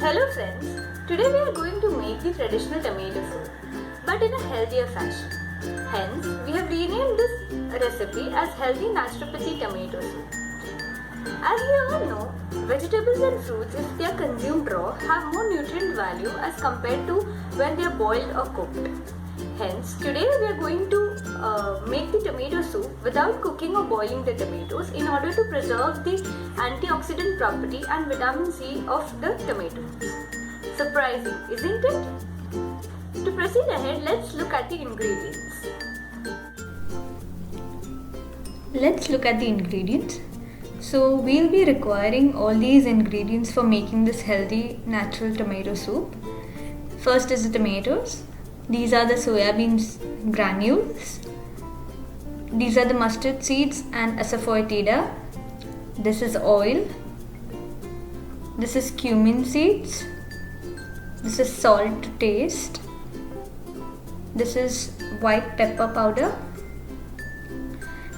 Hello friends, today we are going to make the traditional tomato soup, but in a healthier fashion. Hence, we have renamed this recipe as Healthy Naturopathy Tomato Soup. As we all know, vegetables and fruits, if they are consumed raw, have more nutrient value as compared to when they are boiled or cooked. Hence, today we are going to make the tomato soup without cooking or boiling the tomatoes in order to preserve the antioxidant property and vitamin C of the tomatoes. Surprising, isn't it? To proceed ahead, let's look at the ingredients. Let's look at the ingredients. So we'll be requiring all these ingredients for making this healthy natural tomato soup. First is the tomatoes. These are the soya beans granules. These are the mustard seeds and asafoetida. This is oil. This is cumin seeds. This is salt to taste. This is white pepper powder.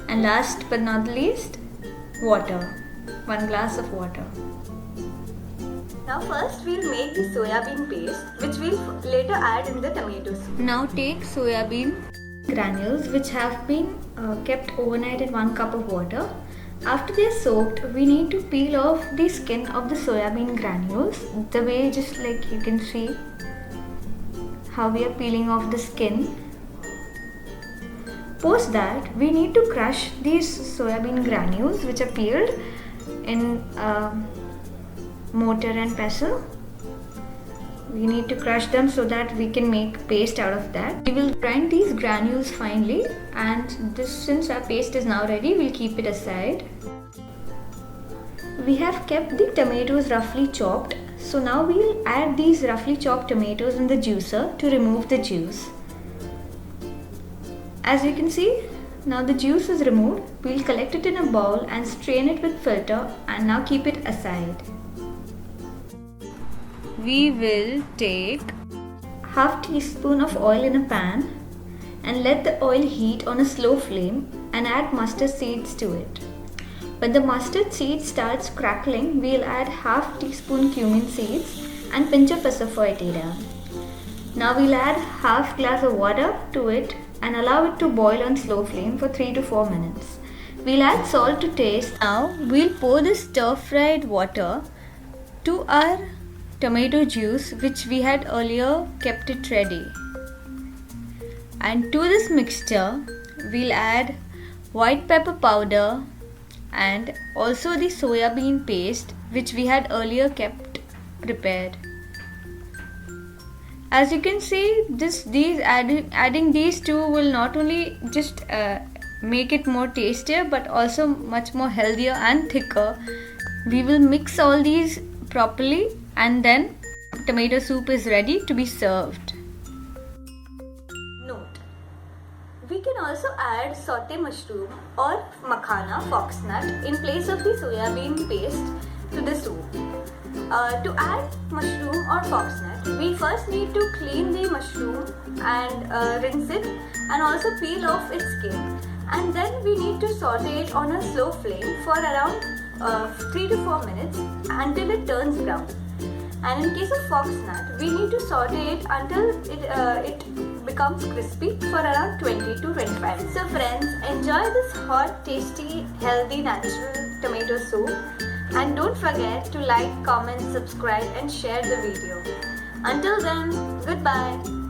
And last but not least, water. 1 glass of water. Now first we'll make the soya bean paste, which we'll later add in the tomato soup. Now take soya bean granules which have been kept overnight in 1 cup of water. After they are soaked, we need to peel off the skin of the soya bean granules, the way just like you can see how we are peeling off the skin. Post that, we need to crush these soya bean granules which are peeled in mortar and pestle. We need to crush them so that we can make paste out of that. We will grind these granules finely, and since our paste is now ready, we'll keep it aside. We have kept the tomatoes roughly chopped, so now we'll add these roughly chopped tomatoes in the juicer to remove the juice. As you can see, now the juice is removed. We'll collect it in a bowl and strain it with filter, and now keep it aside. We will take half teaspoon of oil in a pan and let the oil heat on a slow flame and add mustard seeds to it. When the mustard seeds starts crackling, we'll add half teaspoon cumin seeds and pinch of asafoetida. Now we'll add half glass of water to it and allow it to boil on slow flame for 3 to 4 minutes. We'll add salt to taste. Now we'll pour this stir-fried water to our tomato juice which we had earlier kept it ready. And to this mixture, we'll add white pepper powder and also the soya bean paste which we had earlier kept prepared. As you can see, adding these two will not only just make it more tastier but also much more healthier and thicker. We will mix all these properly and then tomato soup is ready to be served. Note: we can also add sauté mushroom or makhana foxnut in place of the soya bean paste to the soup. To add mushroom or foxnut, we first need to clean the mushroom and rinse it and also peel off its skin, and then we need to saute it on a slow flame for around 3 to 4 minutes until it turns brown. And in case of foxnut, we need to saute it until it becomes crispy for around 20 to 25 minutes. So friends, enjoy this hot, tasty, healthy, natural tomato soup. And don't forget to like, comment, subscribe and share the video. Until then, goodbye.